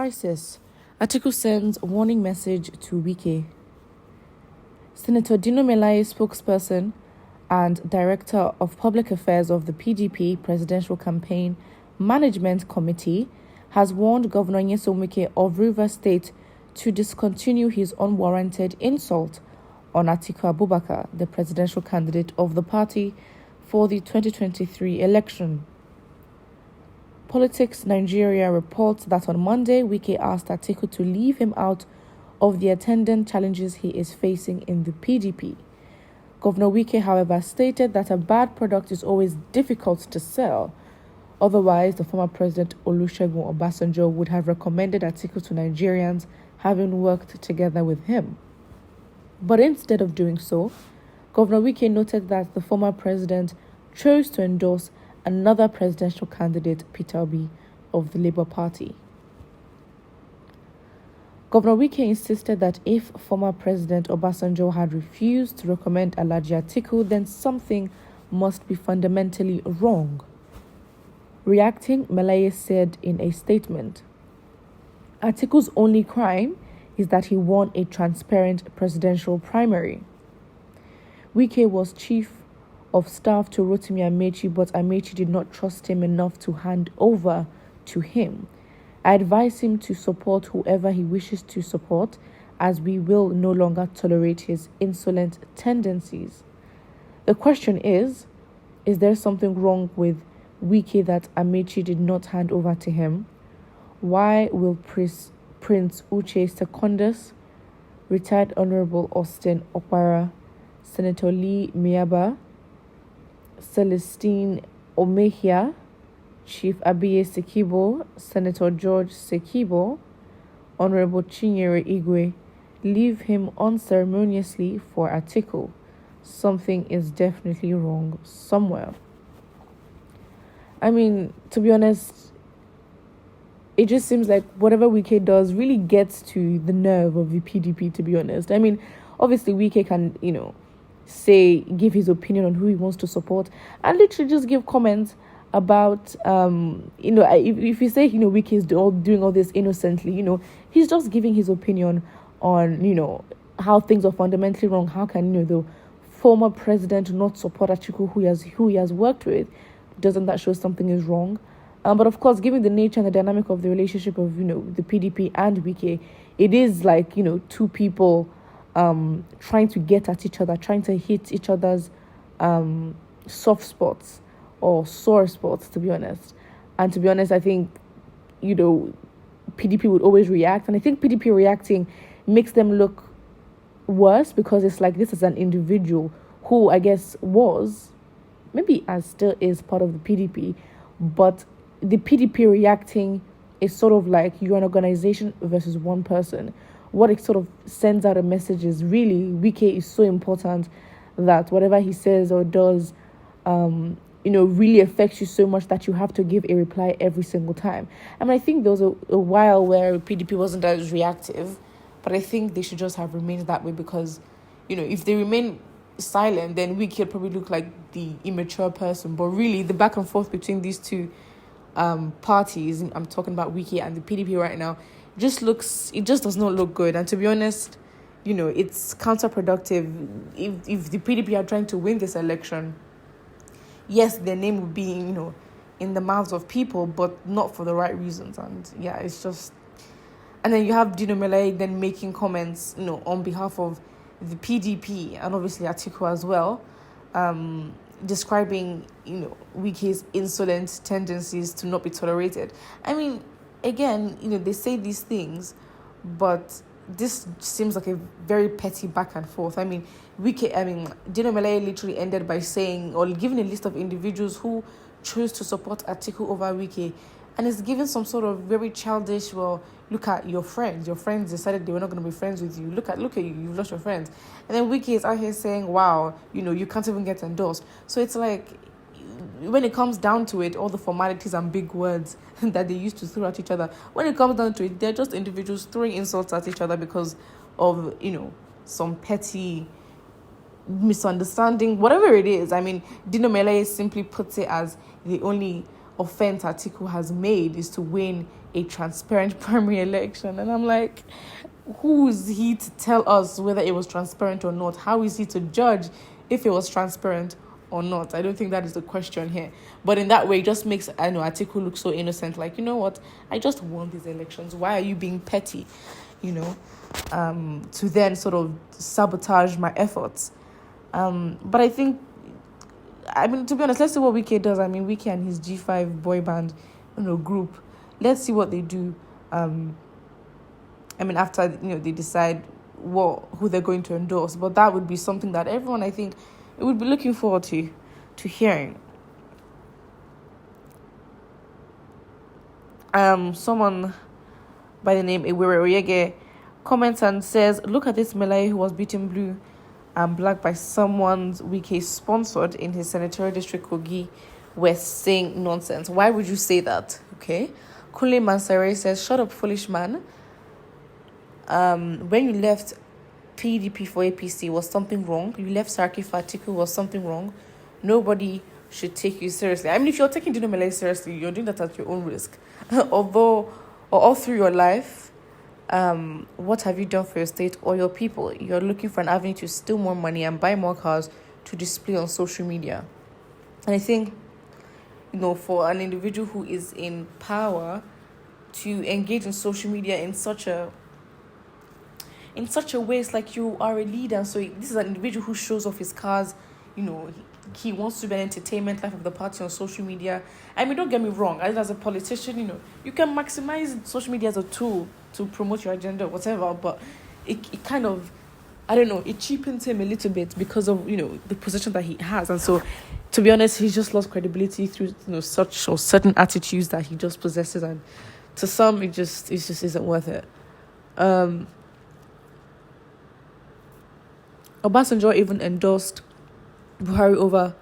crisis. Atiku sends warning message to Wike. Senator Dino Melaye, spokesperson and Director of Public Affairs of the PDP Presidential Campaign Management Committee, has warned Governor Nyesom Wike of Rivers State to discontinue his unwarranted insult on Atiku Abubakar, the presidential candidate of the party for the 2023 election. Politics Nigeria reports that on Monday, Wike asked Atiku to leave him out of the attendant challenges he is facing in the PDP. Governor Wike, however, stated that a bad product is always difficult to sell. Otherwise, the former President Olusegun Obasanjo would have recommended Atiku to Nigerians, having worked together with him. But instead of doing so, Governor Wike noted that the former president chose to endorse another presidential candidate, Peter Obi, of the Labour Party. Governor Wike insisted that if former President Obasanjo had refused to recommend Alhaji Atiku, then something must be fundamentally wrong. Reacting, Melaye said in a statement, Atiku's only crime is that he won a transparent presidential primary. Wike was chief of staff to Rotimi Amechi, but Amechi did not trust him enough to hand over to him. I advise him to support whoever he wishes to support, as we will no longer tolerate his insolent tendencies. The question is there something wrong with Wike that Amechi did not hand over to him? Why will Prince Uche Secondus, retired Honorable Austin Okpara, Senator Lee Miaba, Celestine Omehia, Chief Abiye Sekibo, Senator George Sekibo, Honorable Chinyere Igwe, leave him unceremoniously for Atiku? Something is definitely wrong somewhere. I mean, to be honest, it just seems like whatever Wike does really gets to the nerve of the PDP, to be honest. I mean, obviously Wike can, give his opinion on who he wants to support and literally just give comments about, if you say, Wike is doing all this innocently, he's just giving his opinion on, how things are fundamentally wrong. How can, the former president not support Atiku, who he has worked with? Doesn't that show something is wrong? But of course, given the nature and the dynamic of the relationship of, the PDP and Wike, it is like, two people trying to get at each other, trying to hit each other's soft spots or sore spots, to be honest. And to be honest, I think, PDP would always react. And I think PDP reacting makes them look worse, because it's like this is an individual who I guess was, maybe as still is, part of the PDP, but the PDP reacting is sort of like you're an organization versus one person. What it sort of sends out a message is really Wike is so important that whatever he says or does, really affects you so much that you have to give a reply every single time. I mean, I think there was a while where PDP wasn't as reactive, but I think they should just have remained that way, because, if they remain silent, then Wike will probably look like the immature person. But really, the back and forth between these two parties, I'm talking about Wike and the PDP right now, it just does not look good. And to be honest, it's counterproductive. If the PDP are trying to win this election, yes, their name will be, in the mouths of people, but not for the right reasons. And yeah, it's just... And then you have Dino Melaye then making comments, on behalf of the PDP and obviously Atiku as well, describing, Wike's insolent tendencies to not be tolerated. I mean, again, they say these things, but this seems like a very petty back and forth. I mean, Dino Melaye literally ended by saying, or giving a list of individuals who chose to support Atiku over Wike, and it's given some sort of very childish, well, look at your friends. Your friends decided they were not going to be friends with you. Look at you, you've lost your friends. And then Wike is out here saying, wow, you can't even get endorsed. So it's like, when it comes down to it, all the formalities and big words that they used to throw at each other, when it comes down to it, they're just individuals throwing insults at each other because of, some petty misunderstanding, whatever it is. I mean, Dino Melaye simply puts it as the only offense Atiku has made is to win a transparent primary election. And I'm like, who is he to tell us whether it was transparent or not? How is he to judge if it was transparent or not? I don't think that is the question here. But in that way, it just makes, I know, Atiku look so innocent. Like, you know what? I just won these elections. Why are you being petty? To then sort of sabotage my efforts. But I think, to be honest, let's see what Wike does. Wike and his G5 boy band, group. Let's see what they do. After, they decide who they're going to endorse. But that would be something that everyone, I think, would be looking forward to hearing. Someone by the name Iwere comments and says, look at this Melaye who was beaten blue and black by someone's Wike sponsored in his senatorial district Kogi were saying nonsense. Why would you say that? Okay. Kunle Mansare says, shut up, foolish man. When you left PDP for APC, was something wrong? You left Sarki for Atiku, was something wrong? Nobody should take you seriously. If you're taking Dino Melaye seriously, you're doing that at your own risk. Although, or all through your life, what have you done for your state or your people? You're looking for an avenue to steal more money and buy more cars to display on social media. And I think, for an individual who is in power to engage in social media in such a way, it's like you are a leader. So this is an individual who shows off his cars. He wants to be an entertainment life of the party on social media. Don't get me wrong. As a politician, you can maximize social media as a tool to promote your agenda or whatever. But it kind of, it cheapens him a little bit because of, the position that he has. And so, to be honest, he's just lost credibility through, such or certain attitudes that he just possesses. And to some, it just isn't worth it. Obasanjo even endorsed Buhari over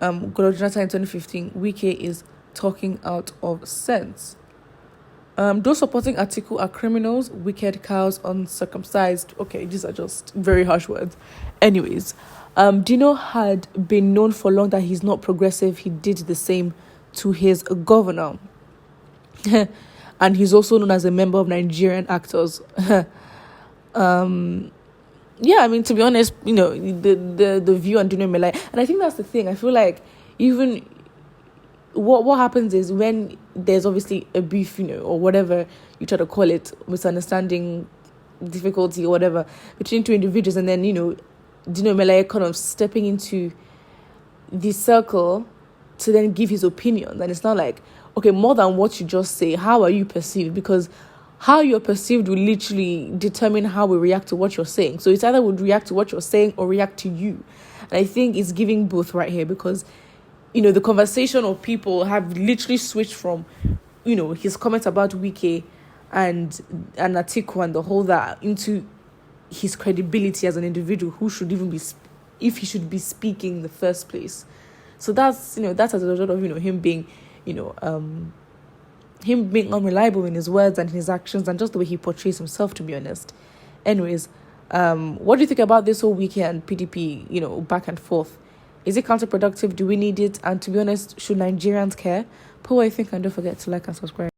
Goodluck Jonathan in 2015. Wike is talking out of sense. Those supporting Atiku are criminals, wicked cows, uncircumcised. Okay, these are just very harsh words. Anyways, Dino had been known for long that he's not progressive. He did the same to his governor. And he's also known as a member of Nigerian actors. To be honest, the view on Dino Melaye, and I think that's the thing. I feel like even what happens is when there's obviously a beef, or whatever you try to call it, misunderstanding, difficulty or whatever between two individuals, and then Dino Melaye kind of stepping into the circle to then give his opinion, and it's not like, okay, more than what you just say, how are you perceived? Because how you're perceived will literally determine how we react to what you're saying. So it's either would react to what you're saying or react to you. And I think it's giving both right here because, the conversation of people have literally switched from, his comments about Wike and Atiku and the whole that into his credibility as an individual who should even be, if he should be speaking in the first place. So that's as a result of, him being, him being unreliable in his words and his actions and just the way he portrays himself, to be honest. Anyways, what do you think about this whole Wike and PDP, back and forth? Is it counterproductive? Do we need it? And to be honest, should Nigerians care? Put what you think and don't forget to like and subscribe.